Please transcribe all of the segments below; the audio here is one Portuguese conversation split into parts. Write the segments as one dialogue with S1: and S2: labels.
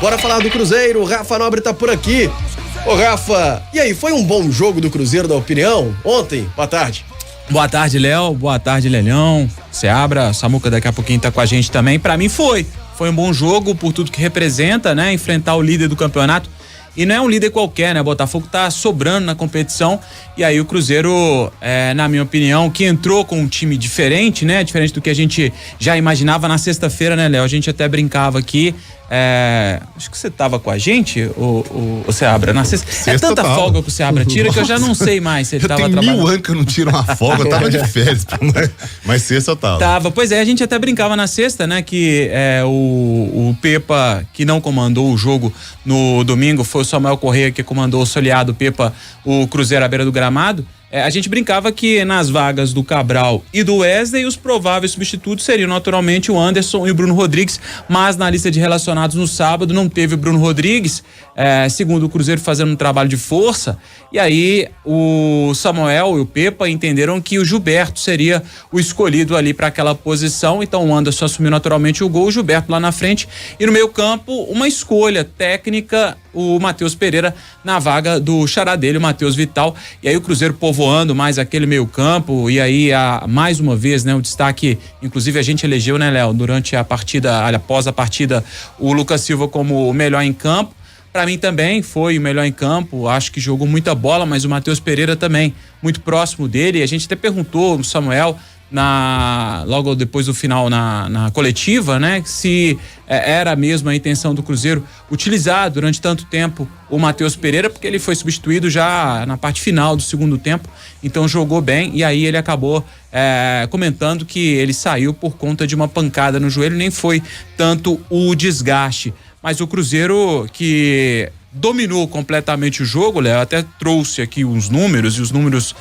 S1: Bora falar do Cruzeiro, o Rafa Nobre tá por aqui. Ô Rafa, e aí, foi um bom jogo do Cruzeiro, da opinião? Ontem, boa tarde.
S2: Boa tarde, Léo, boa tarde, Lelhão, Seabra, Samuca daqui a pouquinho tá com a gente também. Pra mim foi um bom jogo por tudo que representa, né? Enfrentar o líder do campeonato. E não é um líder qualquer, né? O Botafogo tá sobrando na competição. E aí o Cruzeiro, na minha opinião, que entrou com um time diferente, né? Diferente do que a gente já imaginava na sexta-feira, né, Léo? A gente até brincava aqui. Acho que você tava com a gente, o Seabra, na sexta. É tanta folga que o Seabra tira que eu já não sei mais se ele tava trabalhando.
S3: Tem 1000 anos que eu não tiro uma folga, eu tava de férias, mas sexta eu tava.
S2: Pois é, a gente até brincava na sexta, né, que o Pepa, que não comandou o jogo no domingo, foi o Samuel Corrêa que comandou o soleado Pepa, o Cruzeiro à beira do gramado. A gente brincava que nas vagas do Cabral e do Wesley, os prováveis substitutos seriam naturalmente o Anderson e o Bruno Rodrigues, mas na lista de relacionados no sábado não teve o Bruno Rodrigues, segundo o Cruzeiro fazendo um trabalho de força, e aí o Samuel e o Pepa entenderam que o Gilberto seria o escolhido ali para aquela posição, então o Anderson assumiu naturalmente o gol, o Gilberto lá na frente, e no meio campo uma escolha técnica, o Matheus Pereira na vaga do xará dele, o Matheus Vital, e aí o Cruzeiro povoando mais aquele meio campo, e aí mais uma vez, né, o destaque, inclusive a gente elegeu, né, Léo, durante a partida, após a partida, o Lucas Silva como o melhor em campo. Para mim também foi o melhor em campo, acho que jogou muita bola, mas o Matheus Pereira também, muito próximo dele, a gente até perguntou no Samuel, logo depois do final na coletiva, né, se era mesmo a intenção do Cruzeiro utilizar durante tanto tempo o Matheus Pereira, porque ele foi substituído já na parte final do segundo tempo, então jogou bem, e aí ele acabou comentando que ele saiu por conta de uma pancada no joelho, nem foi tanto o desgaste, mas o Cruzeiro que dominou completamente o jogo, Léo, até trouxe aqui uns números, e os números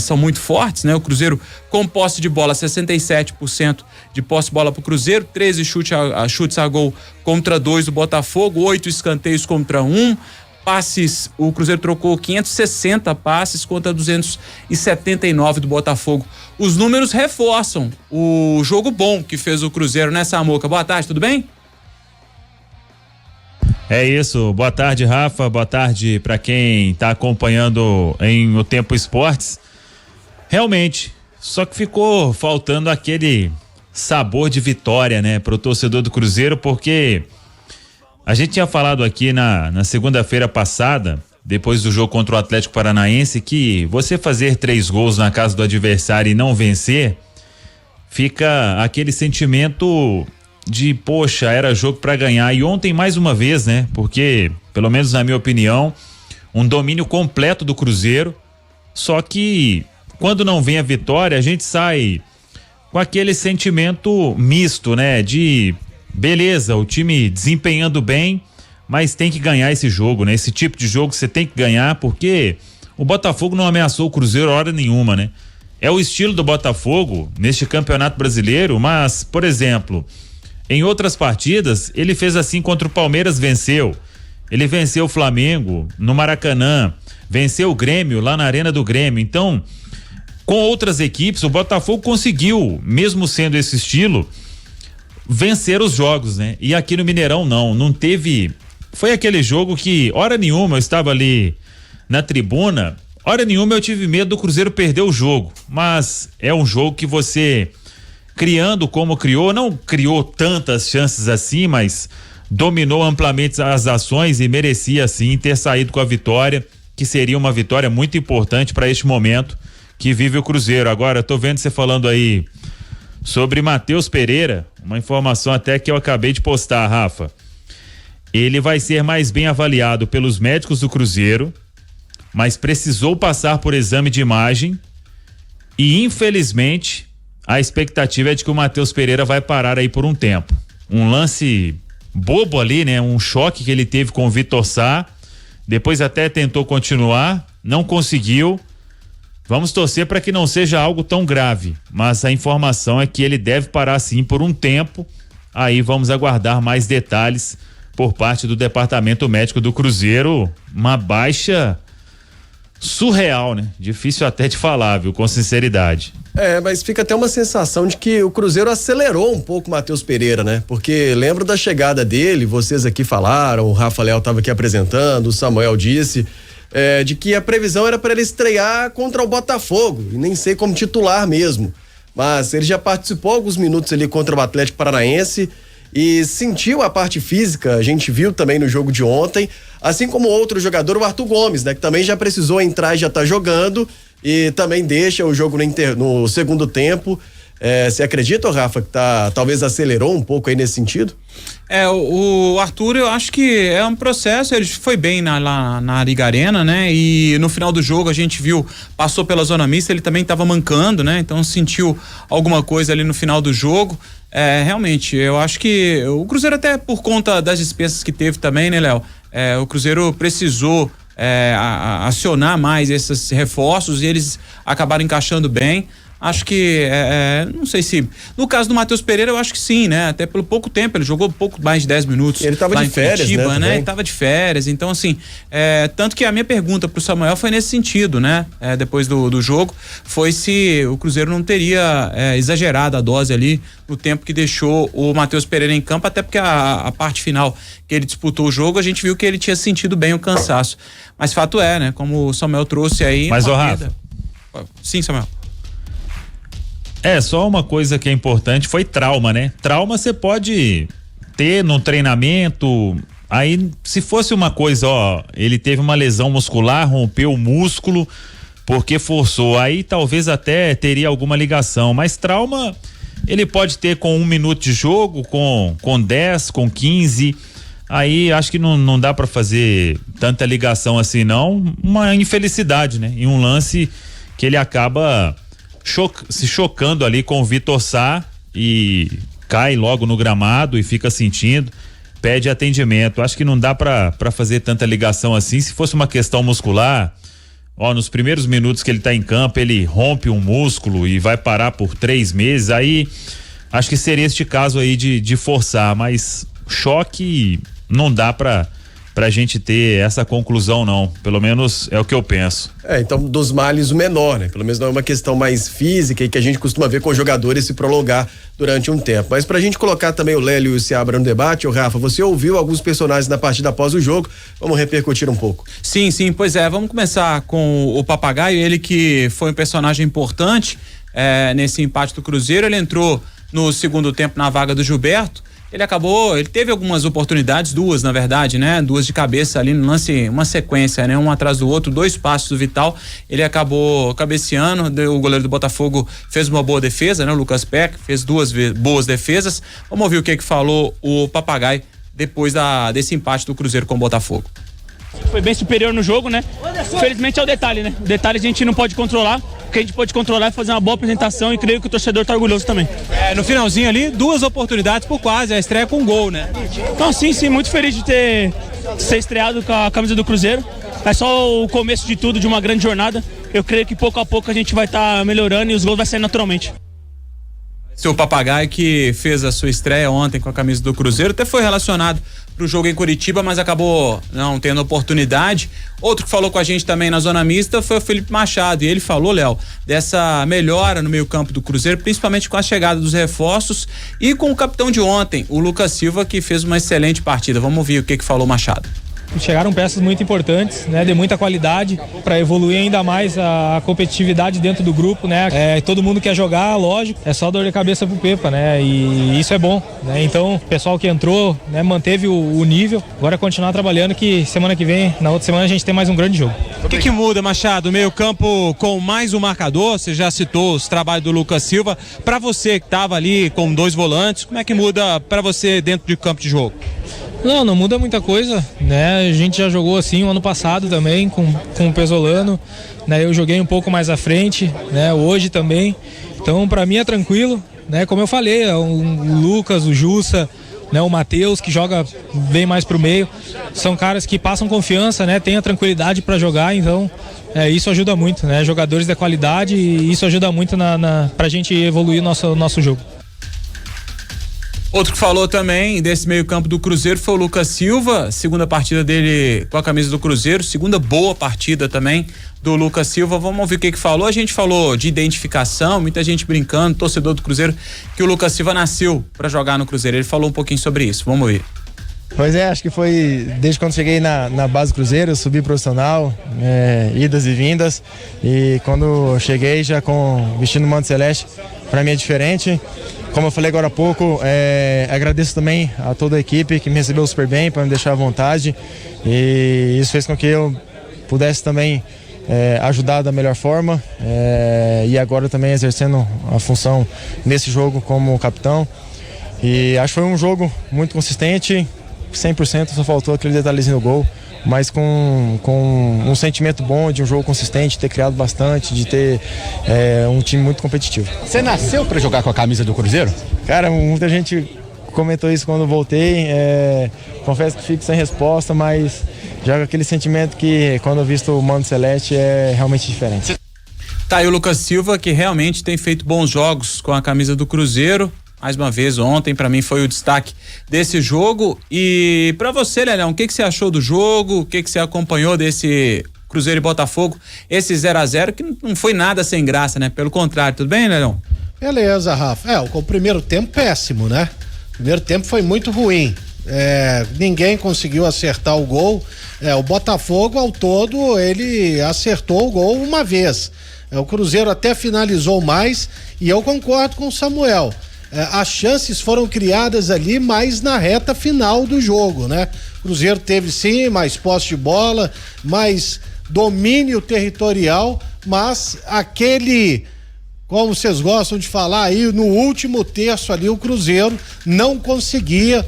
S2: são muito fortes, né? O Cruzeiro com posse de bola, 67% de posse de bola pro Cruzeiro, 13 chutes a gol contra 2 do Botafogo, 8 escanteios contra 1, passes, o Cruzeiro trocou 560 passes contra 279 do Botafogo. Os números reforçam o jogo bom que fez o Cruzeiro, né, Samuca? Boa tarde, tudo bem?
S4: É isso, boa tarde, Rafa, boa tarde para quem tá acompanhando em O Tempo Esportes. Realmente, só que ficou faltando aquele sabor de vitória, né, pro torcedor do Cruzeiro, porque a gente tinha falado aqui na segunda-feira passada, depois do jogo contra o Atlético Paranaense, que você fazer 3 gols na casa do adversário e não vencer, fica aquele sentimento de, poxa, era jogo para ganhar. E ontem mais uma vez, né? Porque, pelo menos na minha opinião, um domínio completo do Cruzeiro, só que quando não vem a vitória, a gente sai com aquele sentimento misto, né? De, beleza, o time desempenhando bem, mas tem que ganhar esse jogo, né? Esse tipo de jogo você tem que ganhar, porque o Botafogo não ameaçou o Cruzeiro hora nenhuma, né? É o estilo do Botafogo neste Campeonato Brasileiro, mas, por exemplo, em outras partidas, ele fez assim contra o Palmeiras, venceu. Ele venceu o Flamengo no Maracanã, venceu o Grêmio lá na Arena do Grêmio. Então, com outras equipes, o Botafogo conseguiu, mesmo sendo esse estilo, vencer os jogos, né? E aqui no Mineirão não teve. Foi aquele jogo que, hora nenhuma, eu estava ali na tribuna, hora nenhuma eu tive medo do Cruzeiro perder o jogo. Mas é um jogo que você, criando como criou, não criou tantas chances assim, mas dominou amplamente as ações e merecia sim ter saído com a vitória, que seria uma vitória muito importante para este momento que vive o Cruzeiro. Agora, tô vendo você falando aí sobre Matheus Pereira, uma informação até que eu acabei de postar, Rafa. Ele vai ser mais bem avaliado pelos médicos do Cruzeiro, mas precisou passar por exame de imagem e, infelizmente, a expectativa é de que o Matheus Pereira vai parar aí por um tempo. Um lance bobo ali, né? Um choque que ele teve com o Vitor Sá, depois até tentou continuar, não conseguiu. Vamos torcer para que não seja algo tão grave, mas a informação é que ele deve parar sim por um tempo. Aí vamos aguardar mais detalhes por parte do Departamento Médico do Cruzeiro. Uma baixa surreal, né? Difícil até de falar, viu? Com sinceridade.
S1: Mas fica até uma sensação de que o Cruzeiro acelerou um pouco o Matheus Pereira, né? Porque lembro da chegada dele, vocês aqui falaram, o Rafa Leal estava aqui apresentando, o Samuel disse, de que a previsão era para ele estrear contra o Botafogo, e nem sei como titular mesmo. Mas ele já participou alguns minutos ali contra o Atlético Paranaense e sentiu a parte física, a gente viu também no jogo de ontem, assim como outro jogador, o Arthur Gomes, né? Que também já precisou entrar e já tá jogando e também deixa o jogo no segundo tempo. Você acredita, Rafa, que talvez acelerou um pouco aí nesse sentido?
S2: O Arthur, eu acho que é um processo, ele foi bem lá na Liga Arena, né? E no final do jogo a gente viu, passou pela zona mista, ele também estava mancando, né? Então sentiu alguma coisa ali no final do jogo. Realmente, eu acho que o Cruzeiro, até por conta das despesas que teve também, né, Léo? O Cruzeiro precisou acionar mais esses reforços e eles acabaram encaixando bem. Acho que, não sei se... No caso do Matheus Pereira, eu acho que sim, né? Até pelo pouco tempo, ele jogou pouco mais de 10 minutos.
S1: Ele tava de férias,
S2: Curitiba, né? Ele tava de férias, então assim, tanto que a minha pergunta pro Samuel foi nesse sentido, né? Depois do jogo, foi se o Cruzeiro não teria exagerado a dose ali no tempo que deixou o Matheus Pereira em campo, até porque a parte final que ele disputou o jogo, a gente viu que ele tinha sentido bem o cansaço. Mas fato né? Como o Samuel trouxe aí...
S4: Mas, Rafa...
S2: Sim, Samuel.
S4: Só uma coisa que é importante foi trauma, né? Trauma você pode ter no treinamento, aí se fosse uma coisa, ele teve uma lesão muscular, rompeu o músculo porque forçou, aí talvez até teria alguma ligação, mas trauma ele pode ter com 1 minuto de jogo, com 10, com 15, aí acho que não dá pra fazer tanta ligação assim não, uma infelicidade, né? Em um lance que ele acaba se chocando ali com o Vitor Sá e cai logo no gramado e fica sentindo, pede atendimento. Acho que não dá pra fazer tanta ligação assim. Se fosse uma questão muscular, nos primeiros minutos que ele tá em campo, ele rompe um músculo e vai parar por 3 meses, aí acho que seria este caso aí de forçar, mas choque não dá pra gente ter essa conclusão não, pelo menos é o que eu penso.
S1: Então dos males o menor, né? Pelo menos não é uma questão mais física e que a gente costuma ver com jogadores se prolongar durante um tempo. Mas pra gente colocar também o Lélio e o Seabra no debate, Rafa, você ouviu alguns personagens na partida após o jogo, vamos repercutir um pouco.
S2: Sim, pois vamos começar com o Papagaio, ele que foi um personagem importante nesse empate do Cruzeiro, ele entrou no segundo tempo na vaga do Gilberto. Ele teve algumas oportunidades, 2 na verdade, né? 2 de cabeça ali no lance, uma sequência, né? Um atrás do outro, 2 passos do Vital, ele acabou cabeceando, o goleiro do Botafogo fez uma boa defesa, né? O Lucas Peck fez 2 boas defesas. Vamos ouvir o que falou o Papagaio depois desse empate do Cruzeiro com o Botafogo.
S5: Foi bem superior no jogo, né? Infelizmente é o detalhe, né? O detalhe a gente não pode controlar. O que a gente pode controlar é fazer uma boa apresentação e creio que o torcedor tá orgulhoso também.
S2: No finalzinho ali, 2 oportunidades por quase, a estreia com gol, né?
S5: Então sim, muito feliz de ser estreado com a camisa do Cruzeiro. É só o começo de tudo, de uma grande jornada. Eu creio que pouco a pouco a gente vai estar melhorando e os gols vão sair naturalmente.
S2: Seu Papagaio que fez a sua estreia ontem com a camisa do Cruzeiro, até foi relacionado pro jogo em Curitiba, mas acabou não tendo oportunidade. Outro que falou com a gente também na zona mista foi o Felipe Machado, e ele falou, Léo, dessa melhora no meio-campo do Cruzeiro, principalmente com a chegada dos reforços e com o capitão de ontem, o Lucas Silva, que fez uma excelente partida. Vamos ouvir o que falou Machado.
S6: Chegaram peças muito importantes, né, de muita qualidade para evoluir ainda mais a competitividade dentro do grupo, né? Todo mundo quer jogar, lógico, é só dor de cabeça pro Pepa, né? E isso é bom, né? Então, o pessoal que entrou, né, manteve o nível. Agora é continuar trabalhando que semana que vem, na outra semana a gente tem mais um grande jogo.
S2: O que muda, Machado? Meio-campo com mais um marcador, você já citou os trabalhos do Lucas Silva. Para você que estava ali com 2 volantes, como é que muda para você dentro de campo de jogo?
S6: Não muda muita coisa, né? A gente já jogou assim o ano passado também com o Pesolano, né? Eu joguei um pouco mais à frente, né? Hoje também. Então, para mim é tranquilo, né? Como eu falei, o Lucas, o Jussa, né? O Matheus, que joga bem mais pro meio, são caras que passam confiança, né? Tem a tranquilidade para jogar, então isso ajuda muito, né? Jogadores de qualidade, e isso ajuda muito pra gente evoluir nosso jogo.
S2: Outro que falou também desse meio-campo do Cruzeiro foi o Lucas Silva, segunda partida dele com a camisa do Cruzeiro, segunda boa partida também do Lucas Silva. Vamos ouvir o que falou. A gente falou de identificação, muita gente brincando, torcedor do Cruzeiro, que o Lucas Silva nasceu para jogar no Cruzeiro. Ele falou um pouquinho sobre isso. Vamos ouvir.
S7: Pois é, acho que foi desde quando cheguei na base do Cruzeiro, eu subi profissional, idas e vindas, e quando cheguei já vestindo o manto celeste, para mim é diferente. Como eu falei agora há pouco, agradeço também a toda a equipe que me recebeu super bem, para me deixar à vontade, e isso fez com que eu pudesse também ajudar da melhor forma, e agora também exercendo a função nesse jogo como capitão. E acho que foi um jogo muito consistente, 100%, só faltou aquele detalhezinho no gol, mas com um sentimento bom de um jogo consistente, de ter criado bastante, de ter um time muito competitivo.
S8: Você nasceu para jogar com a camisa do Cruzeiro?
S7: Cara, muita gente comentou isso quando eu voltei, confesso que fico sem resposta, mas já com aquele sentimento que quando eu visto o manto celeste é realmente diferente.
S2: Tá aí o Lucas Silva, que realmente tem feito bons jogos com a camisa do Cruzeiro. Mais uma vez, ontem pra mim foi o destaque desse jogo. E pra você, Lelão, o que você achou do jogo? O que você acompanhou desse Cruzeiro e Botafogo? Esse 0-0 que não foi nada sem graça, né? Pelo contrário, tudo bem, Lelão?
S9: Beleza, Rafa. O primeiro tempo péssimo, né? O primeiro tempo foi muito ruim. Ninguém conseguiu acertar o gol. O Botafogo, ao todo, ele acertou o gol uma vez. O Cruzeiro até finalizou mais, e eu concordo com o Samuel. As chances foram criadas ali mais na reta final do jogo, né? O Cruzeiro teve sim mais posse de bola, mais domínio territorial, mas aquele, como vocês gostam de falar aí, no último terço ali o Cruzeiro não conseguia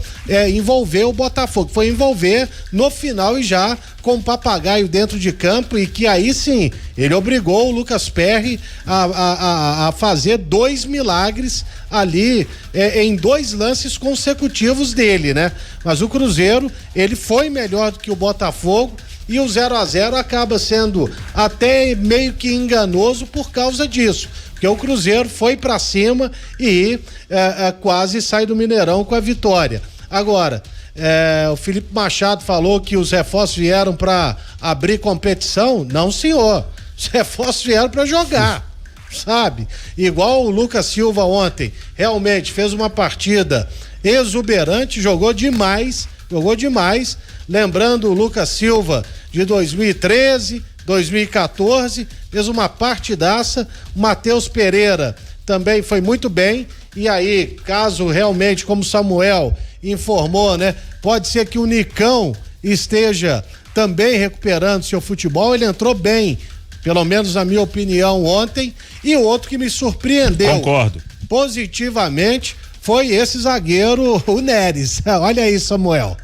S9: envolver o Botafogo, foi envolver no final e já com o papagaio dentro de campo, e que aí sim, ele obrigou o Lucas Perry a fazer 2 milagres ali em 2 lances consecutivos dele, né? Mas o Cruzeiro, ele foi melhor do que o Botafogo, e o 0-0 acaba sendo até meio que enganoso por causa disso, porque o Cruzeiro foi pra cima e quase sai do Mineirão com a vitória. Agora, o Felipe Machado falou que os reforços vieram para abrir competição. Não, senhor. Os reforços vieram para jogar, sabe? Igual o Lucas Silva ontem, realmente fez uma partida exuberante, jogou demais. Lembrando o Lucas Silva de 2013, 2014, fez uma partidaça. O Matheus Pereira também foi muito bem. E aí, caso realmente, como o Samuel informou, né? Pode ser que o Nicão esteja também recuperando seu futebol. Ele entrou bem, pelo menos na minha opinião, ontem. E o outro que me surpreendeu,
S4: concordo,
S9: positivamente, foi esse zagueiro, o Neres. Olha aí, Samuel.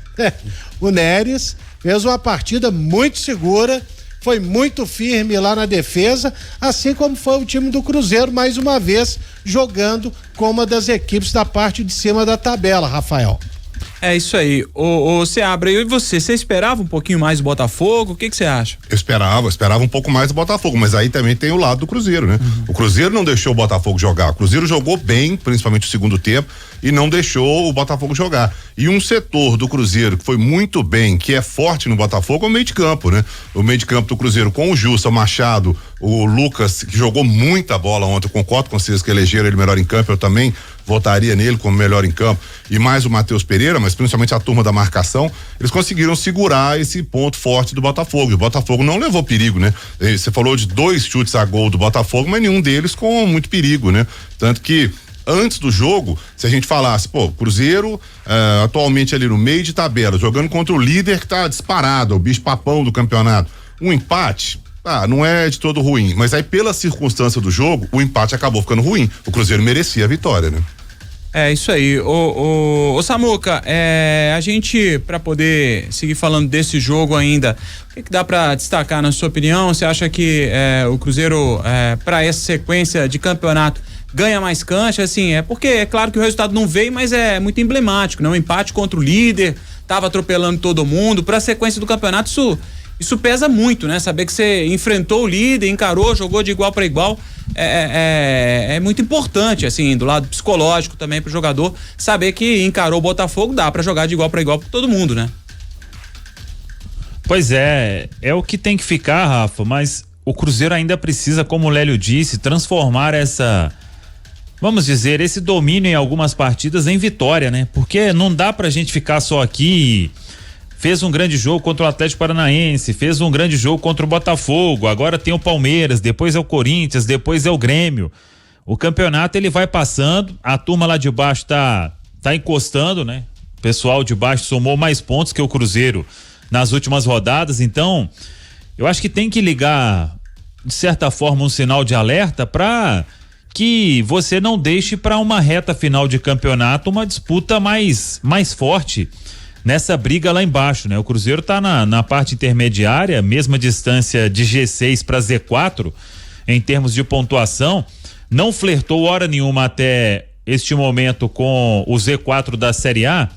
S9: O Neres fez uma partida muito segura, foi muito firme lá na defesa, assim como foi o time do Cruzeiro, mais uma vez, jogando com uma das equipes da parte de cima da tabela, Rafael.
S2: É isso aí. Ô Seabra, e você esperava um pouquinho mais do Botafogo? O que você acha?
S3: Eu esperava um pouco mais do Botafogo, mas aí também tem o lado do Cruzeiro, né? O Cruzeiro não deixou o Botafogo jogar. O Cruzeiro jogou bem, principalmente o segundo tempo, e não deixou o Botafogo jogar. E um setor do Cruzeiro que foi muito bem, que é forte no Botafogo, é o meio de campo, né? O meio de campo do Cruzeiro com o Jussa, o Machado, o Lucas, que jogou muita bola ontem. Eu concordo com vocês que elegeram ele melhor em campo, eu também votaria nele como melhor em campo, e mais o Matheus Pereira, mas principalmente a turma da marcação, eles conseguiram segurar esse ponto forte do Botafogo. E o Botafogo não levou perigo, né? Você falou de 2 chutes a gol do Botafogo, mas nenhum deles com muito perigo, né? Tanto que antes do jogo, se a gente falasse, Cruzeiro atualmente ali no meio de tabela, jogando contra o líder que tá disparado, o bicho papão do campeonato, um empate, não é de todo ruim, mas aí pela circunstância do jogo, o empate acabou ficando ruim. O Cruzeiro merecia a vitória, né?
S2: É isso aí. Ô Samuca, a gente, para poder seguir falando desse jogo ainda, o que dá para destacar na sua opinião? Você acha que o Cruzeiro, para essa sequência de campeonato, ganha mais cancha? Assim, porque é claro que o resultado não veio, mas é muito emblemático, né? Um empate contra o líder, tava atropelando todo mundo. Para a sequência do campeonato, isso pesa muito, né? Saber que você enfrentou o líder, encarou, jogou de igual para igual. é muito importante, assim, do lado psicológico também pro jogador saber que encarou o Botafogo, dá pra jogar de igual pra igual com todo mundo, né?
S4: Pois é o que tem que ficar, Rafa, mas o Cruzeiro ainda precisa, como o Lélio disse, transformar vamos dizer, esse domínio em algumas partidas em vitória, né? Porque não dá pra gente ficar só aqui. Fez um grande jogo contra o Atlético Paranaense, fez um grande jogo contra o Botafogo, agora tem o Palmeiras, depois é o Corinthians, depois é o Grêmio. O campeonato ele vai passando, a turma lá de baixo tá encostando, né? O pessoal de baixo somou mais pontos que o Cruzeiro nas últimas rodadas, então eu acho que tem que ligar de certa forma um sinal de alerta para que você não deixe para uma reta final de campeonato uma disputa mais forte nessa briga lá embaixo, né? O Cruzeiro tá na parte intermediária, mesma distância de G6 para Z4 em termos de pontuação, não flertou hora nenhuma até este momento com o Z4 da Série A,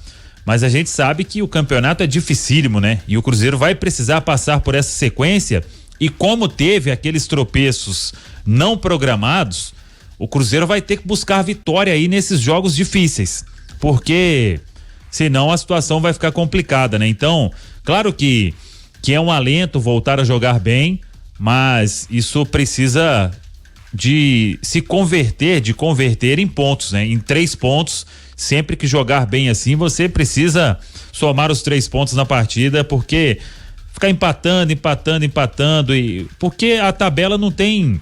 S4: mas a gente sabe que o campeonato é dificílimo, né? E o Cruzeiro vai precisar passar por essa sequência, e como teve aqueles tropeços não programados, o Cruzeiro vai ter que buscar vitória aí nesses jogos difíceis, porque senão a situação vai ficar complicada, né? Então, claro que é um alento voltar a jogar bem, mas isso precisa de se converter em pontos, né? Em 3 pontos, sempre que jogar bem assim, você precisa somar os 3 pontos na partida, porque ficar empatando, porque a tabela não tem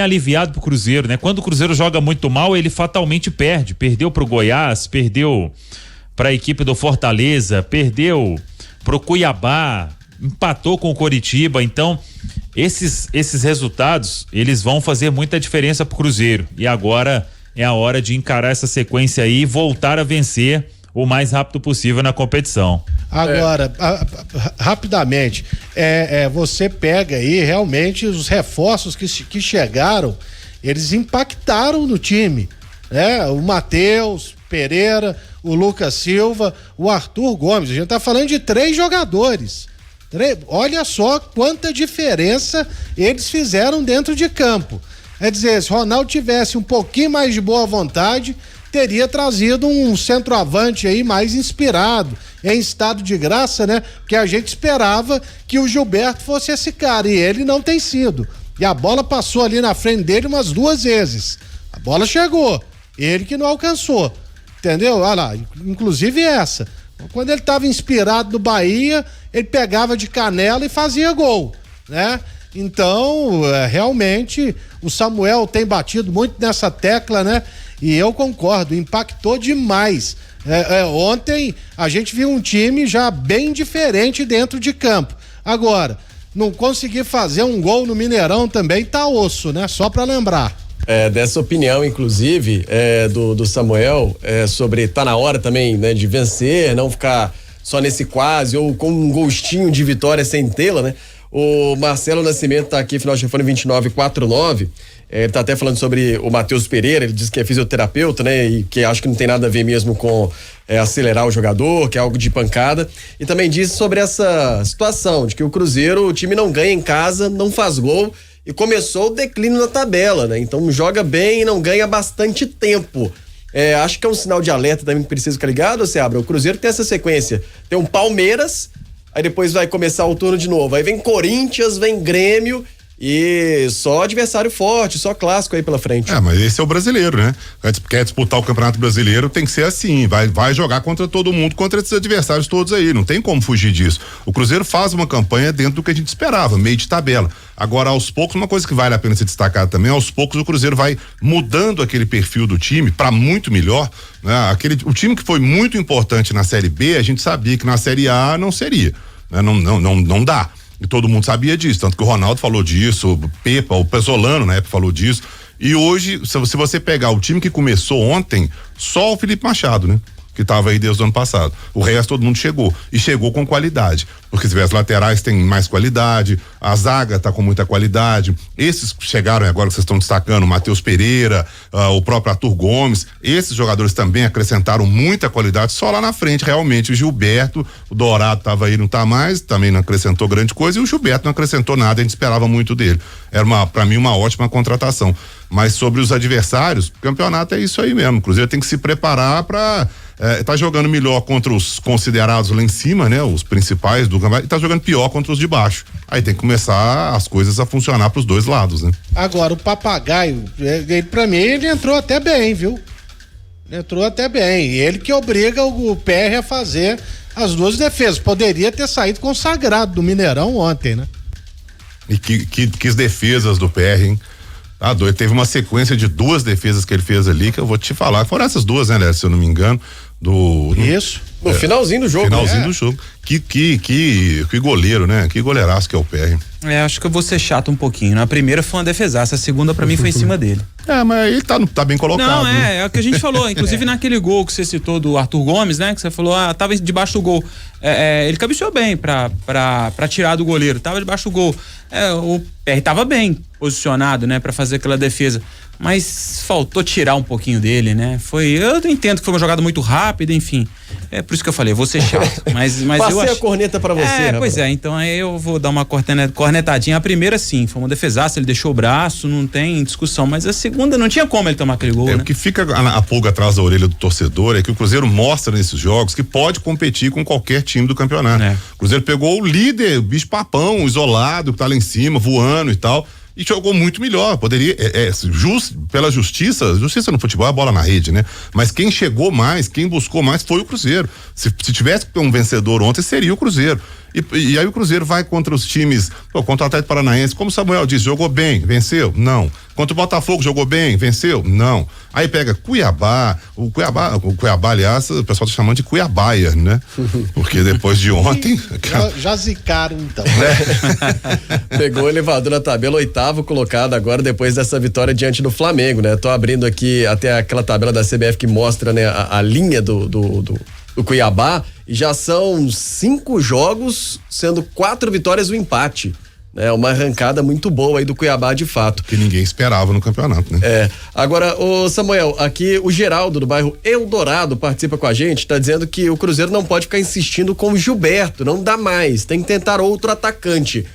S4: aliviado pro Cruzeiro, né? Quando o Cruzeiro joga muito mal, ele fatalmente perdeu pro Goiás, perdeu para a equipe do Fortaleza, perdeu pro Cuiabá, empatou com o Coritiba. Então esses resultados eles vão fazer muita diferença pro Cruzeiro, e agora é a hora de encarar essa sequência aí e voltar a vencer o mais rápido possível na competição.
S9: Agora, rapidamente, você pega aí realmente os reforços que chegaram, eles impactaram no time, né? O Matheus Pereira, o Lucas Silva, o Arthur Gomes, a gente tá falando de 3 jogadores. Olha só quanta diferença eles fizeram dentro de campo. Quer dizer, se o Ronaldo tivesse um pouquinho mais de boa vontade, teria trazido um centroavante aí mais inspirado, em estado de graça, né? Porque a gente esperava que o Gilberto fosse esse cara, e ele não tem sido. E a bola passou ali na frente dele umas 2 vezes. A bola chegou, ele que não alcançou. Entendeu? Olha lá, inclusive essa. Quando ele estava inspirado no Bahia, ele pegava de canela e fazia gol, né? Então, realmente, o Samuel tem batido muito nessa tecla, né? E eu concordo, impactou demais. Ontem a gente viu um time já bem diferente dentro de campo. Agora, não conseguir fazer um gol no Mineirão também tá osso, né? Só para lembrar.
S1: Dessa opinião, inclusive, do Samuel, sobre tá na hora também, né, de vencer, não ficar só nesse quase, ou com um gostinho de vitória sem tê-la, né? O Marcelo Nascimento tá aqui, final de telefone 2949, ele tá até falando sobre o Matheus Pereira, ele diz que é fisioterapeuta, né? E que acho que não tem nada a ver mesmo com acelerar o jogador, que é algo de pancada, e também diz sobre essa situação de que o Cruzeiro, o time não ganha em casa, não faz gol, e começou o declínio na tabela, né? Então joga bem e não ganha bastante tempo. Acho que é um sinal de alerta também que precisa ficar ligado, Seabra. O Cruzeiro tem essa sequência. Tem um Palmeiras, aí depois vai começar o turno de novo. Aí vem Corinthians, vem Grêmio, e só adversário forte, só clássico aí pela frente.
S3: Mas esse é o brasileiro, né? Quer disputar o Campeonato Brasileiro, tem que ser assim, vai jogar contra todo mundo, contra esses adversários todos aí, não tem como fugir disso. O Cruzeiro faz uma campanha dentro do que a gente esperava, meio de tabela. Agora, aos poucos, uma coisa que vale a pena ser destacada também, aos poucos o Cruzeiro vai mudando aquele perfil do time para muito melhor, né? O time que foi muito importante na Série B, a gente sabia que na Série A não seria, né? Não dá. E todo mundo sabia disso, tanto que o Ronaldo falou disso, o Pepa, o Pesolano na época falou disso. E hoje, se você pegar o time que começou ontem, só o Felipe Machado, né? que estava aí desde o ano passado. O resto todo mundo chegou. E chegou com qualidade. Porque se vê, as laterais têm mais qualidade, a zaga tá com muita qualidade. Esses que chegaram agora, que vocês estão destacando, o Matheus Pereira, o próprio Arthur Gomes, esses jogadores também acrescentaram muita qualidade. Só lá na frente, realmente, o Gilberto, o Dourado tava aí, não tá mais, também não acrescentou grande coisa, e o Gilberto não acrescentou nada, a gente esperava muito dele. Era pra mim uma ótima contratação. Mas sobre os adversários, o campeonato é isso aí mesmo. O Cruzeiro tem que se preparar para tá jogando melhor contra os considerados lá em cima, né? Os principais do campeonato, e tá jogando pior contra os de baixo. Aí tem que começar as coisas a funcionar pros dois lados, né?
S9: Agora, o Papagaio, pra mim, ele entrou até bem, viu? Entrou até bem. E ele que obriga o PR a fazer as duas defesas. Poderia ter saído consagrado do Mineirão ontem, né?
S3: E que defesas do PR, hein? Tá doido. Teve uma sequência de 2 defesas que ele fez ali, que eu vou te falar. Foram essas 2, né, Léo, se eu não me engano.
S9: Isso.
S1: No finalzinho do jogo.
S3: Finalzinho do jogo. Que goleiro, né? Que goleiraço que é o PR.
S2: Acho que eu vou ser chato um pouquinho. A primeira foi uma defesaça, a segunda pra mim foi em cima dele.
S3: Mas ele tá bem colocado.
S2: Não,
S3: né?
S2: é o que a gente falou. Inclusive naquele gol que você citou do Arthur Gomes, né? Que você falou, tava debaixo do gol. Ele cabeceou bem pra tirar do goleiro, tava debaixo do gol. O PR tava bem posicionado, né? Pra fazer aquela defesa. Mas faltou tirar um pouquinho dele, né? Eu entendo que foi uma jogada muito rápida, enfim. É por isso que eu falei, eu vou ser chato. Mas
S1: Passei a corneta pra você,
S2: pois é, então aí eu vou dar uma cornetadinha. A primeira, sim, foi uma defesaça, ele deixou o braço, não tem discussão. Mas a segunda, não tinha como ele tomar aquele gol, né?
S3: O que fica a pulga atrás da orelha do torcedor é que o Cruzeiro mostra nesses jogos que pode competir com qualquer time do campeonato. O Cruzeiro pegou o líder, o bicho papão, isolado, que tá lá em cima, voando e tal. E jogou muito melhor, poderia, pela justiça no futebol é a bola na rede, né? Mas quem chegou mais, quem buscou mais foi o Cruzeiro. Se tivesse um vencedor ontem, seria o Cruzeiro. E aí o Cruzeiro vai contra os times, contra o Atlético Paranaense, como o Samuel disse, jogou bem, venceu? Não. Contra o Botafogo, jogou bem, venceu? Não. Aí pega Cuiabá, o Cuiabá, aliás, o pessoal tá chamando de Cuiabaia, né? Porque depois de ontem...
S9: Já zicaram, então.
S1: Pegou o elevador na tabela, 8º colocado agora, depois dessa vitória diante do Flamengo, né? Tô abrindo aqui até aquela tabela da CBF que mostra, né, a linha do Cuiabá, e já são 5 jogos, sendo 4 vitórias e um empate. É uma arrancada muito boa aí do Cuiabá, de fato.
S3: Que ninguém esperava no campeonato, né?
S1: Agora, ô Samuel, aqui o Geraldo do bairro Eldorado participa com a gente, tá dizendo que o Cruzeiro não pode ficar insistindo com o Gilberto, não dá mais, tem que tentar outro atacante.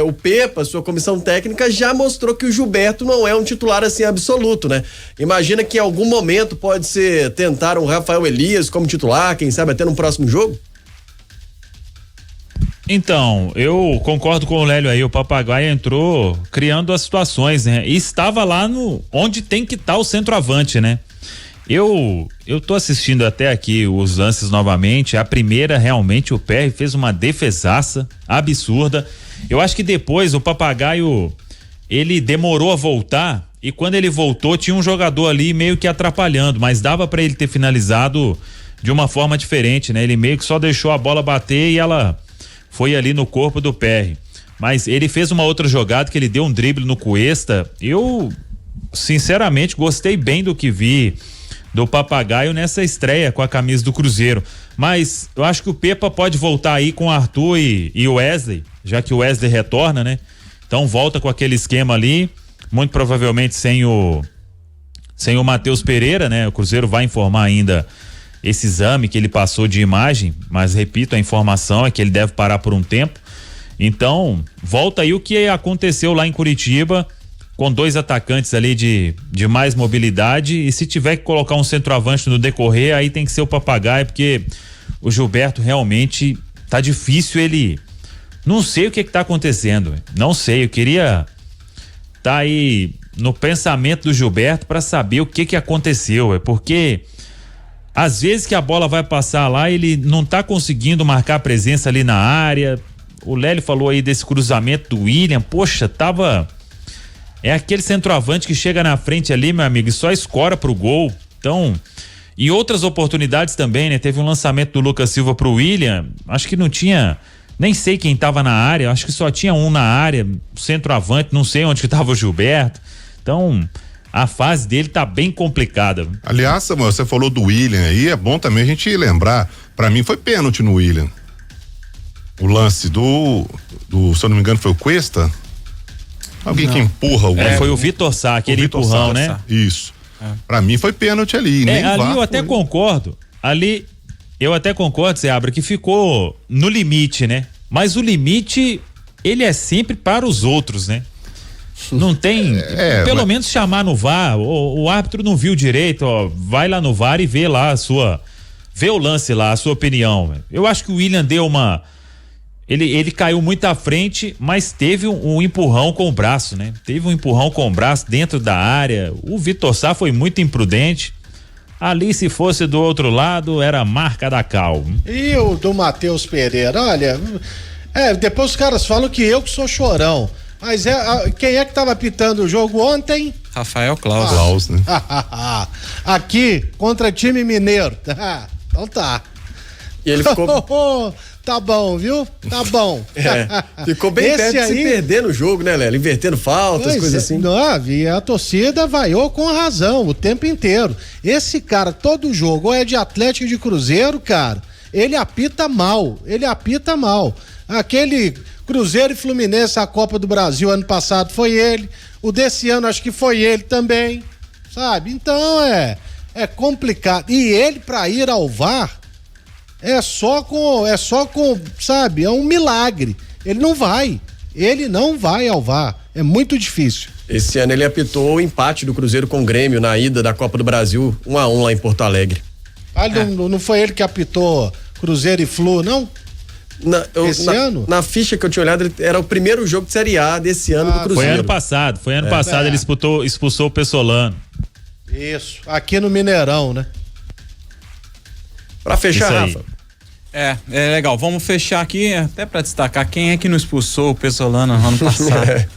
S1: O Pepa, sua comissão técnica, já mostrou que o Gilberto não é um titular assim absoluto, né? Imagina que em algum momento pode ser tentar um Rafael Elias como titular, quem sabe até no próximo jogo?
S4: Então, eu concordo com o Lélio aí, o Papagaio entrou criando as situações, né? E estava lá onde tem que estar o centroavante, né? Eu tô assistindo até aqui os lances novamente, a primeira realmente o PR fez uma defesaça absurda. Eu acho que depois o Papagaio, ele demorou a voltar e quando ele voltou tinha um jogador ali meio que atrapalhando, mas dava pra ele ter finalizado de uma forma diferente, né? Ele meio que só deixou a bola bater e ela foi ali no corpo do PR. Mas ele fez uma outra jogada que ele deu um drible no Cuesta. Eu, sinceramente, gostei bem do que vi do Papagaio nessa estreia com a camisa do Cruzeiro. Mas eu acho que o Pepa pode voltar aí com o Arthur e o Wesley, já que o Wesley retorna, né? Então volta com aquele esquema ali, muito provavelmente sem o Matheus Pereira, né? O Cruzeiro vai informar ainda esse exame que ele passou de imagem, mas repito, a informação é que ele deve parar por um tempo. Então, volta aí o que aconteceu lá em Curitiba, com 2 atacantes ali de mais mobilidade, e se tiver que colocar um centroavante no decorrer, aí tem que ser o Papagaio, porque o Gilberto realmente tá difícil, ele não sei o que tá acontecendo, não sei, eu queria tá aí no pensamento do Gilberto para saber o que aconteceu, porque às vezes que a bola vai passar lá, ele não tá conseguindo marcar a presença ali na área. O Lélio falou aí desse cruzamento do William, poxa, é aquele centroavante que chega na frente ali, meu amigo, e só escora pro gol. Então, e outras oportunidades também, né? Teve um lançamento do Lucas Silva pro William, acho que não tinha, nem sei quem tava na área, acho que só tinha um na área, centroavante, não sei onde que tava o Gilberto. Então, A fase dele tá bem complicada.
S3: Aliás, Samuel, você falou do William aí, é bom também a gente lembrar, pra mim foi pênalti no William. O lance do se eu não me engano foi o Cuesta? Alguém que empurra o
S4: foi o Vitor Sá, aquele empurrão, né?
S3: Isso. Pra mim foi pênalti ali.
S4: Ali eu até concordo. Ali eu até concordo, Seabra, que ficou no limite, né? Mas o limite, ele é sempre para os outros, né? Não tem, pelo menos chamar no VAR, o árbitro não viu direito, ó, vai lá no VAR e vê lá vê o lance lá, a sua opinião. Eu acho que o William deu ele caiu muito à frente, mas teve um empurrão com o braço, né? Teve um empurrão com o braço dentro da área, o Vitor Sá foi muito imprudente, ali se fosse do outro lado, era a marca da cal.
S9: E o do Matheus Pereira, olha, depois os caras falam que eu que sou chorão. Mas quem é que tava apitando o jogo ontem?
S2: Rafael Claus.
S3: Claus, né?
S9: Aqui, contra time mineiro. Então tá.
S1: E ele ficou...
S9: Tá bom, viu? Tá bom.
S1: Ficou bem perto de se perder no jogo, né, Léo? Invertendo faltas, coisas assim.
S9: Não, e a torcida vaiou com razão o tempo inteiro. Esse cara, todo jogo, ou é de Atlético e de Cruzeiro, cara, ele apita mal. Aquele Cruzeiro e Fluminense, a Copa do Brasil ano passado foi ele, o desse ano acho que foi ele também, sabe? Então é complicado. E ele, pra ir ao VAR, é só com, sabe, é um milagre. Ele não vai ao VAR, é muito difícil.
S1: Esse ano ele apitou o empate do Cruzeiro com o Grêmio na ida da Copa do Brasil, 1-1 lá em Porto Alegre.
S9: Não foi ele que apitou Cruzeiro e Flu, não? Esse ano?
S1: Na ficha que eu tinha olhado, era o primeiro jogo de Série A desse ano do Cruzeiro.
S4: Foi ano passado, ele expulsou o Pessolano.
S9: Isso, aqui no Mineirão, né?
S1: Pra fechar, Rafa.
S2: É legal, vamos fechar aqui até pra destacar quem é que não expulsou o Pessolano no ano passado.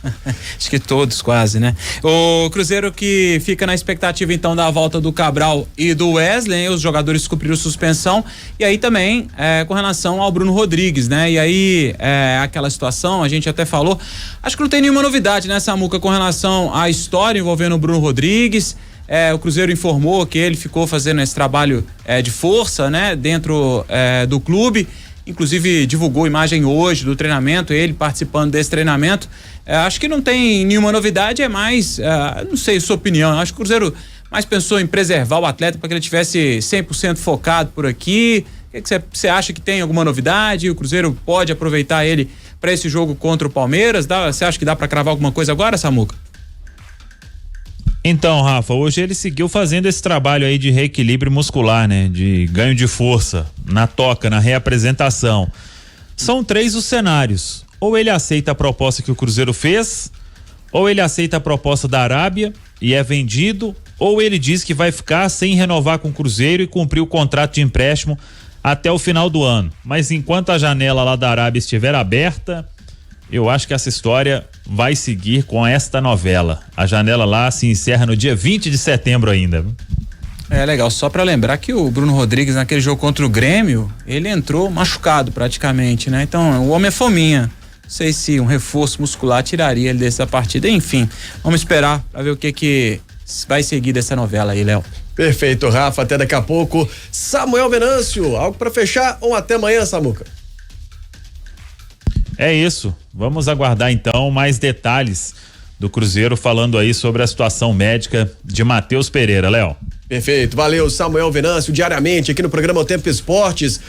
S2: Acho que todos quase, né? O Cruzeiro que fica na expectativa então da volta do Cabral e do Wesley, os jogadores cumpriram suspensão, e aí também com relação ao Bruno Rodrigues, né? E aí aquela situação, a gente até falou, acho que não tem nenhuma novidade, né, Samuca, com relação à história envolvendo o Bruno Rodrigues. O Cruzeiro informou que ele ficou fazendo esse trabalho de força, né, dentro do clube, inclusive divulgou imagem hoje do treinamento, ele participando desse treinamento. Acho que não tem nenhuma novidade, é mais, não sei sua opinião, acho que o Cruzeiro mais pensou em preservar o atleta para que ele tivesse 100% focado por aqui. O que você acha que tem alguma novidade? O Cruzeiro pode aproveitar ele para esse jogo contra o Palmeiras? Você acha que dá para cravar alguma coisa agora, Samuca?
S4: Então, Rafa, hoje ele seguiu fazendo esse trabalho aí de reequilíbrio muscular, né? De ganho de força, na toca, na reapresentação. São 3 os cenários. Ou ele aceita a proposta que o Cruzeiro fez, ou ele aceita a proposta da Arábia e é vendido, ou ele diz que vai ficar sem renovar com o Cruzeiro e cumprir o contrato de empréstimo até o final do ano. Mas enquanto a janela lá da Arábia estiver aberta, eu acho que essa história vai seguir com esta novela. A janela lá se encerra no dia 20 de setembro ainda.
S2: Legal, só pra lembrar que o Bruno Rodrigues naquele jogo contra o Grêmio, ele entrou machucado praticamente, né? Então o homem é fominha, não sei se um reforço muscular tiraria ele dessa partida, enfim, vamos esperar pra ver o que vai seguir dessa novela aí, Léo.
S1: Perfeito, Rafa, até daqui a pouco. Samuel Venâncio, algo pra fechar ou até amanhã, Samuca?
S4: É isso, vamos aguardar então mais detalhes do Cruzeiro falando aí sobre a situação médica de Matheus Pereira, Léo.
S1: Perfeito, valeu, Samuel Venâncio, diariamente aqui no programa O Tempo Esportes.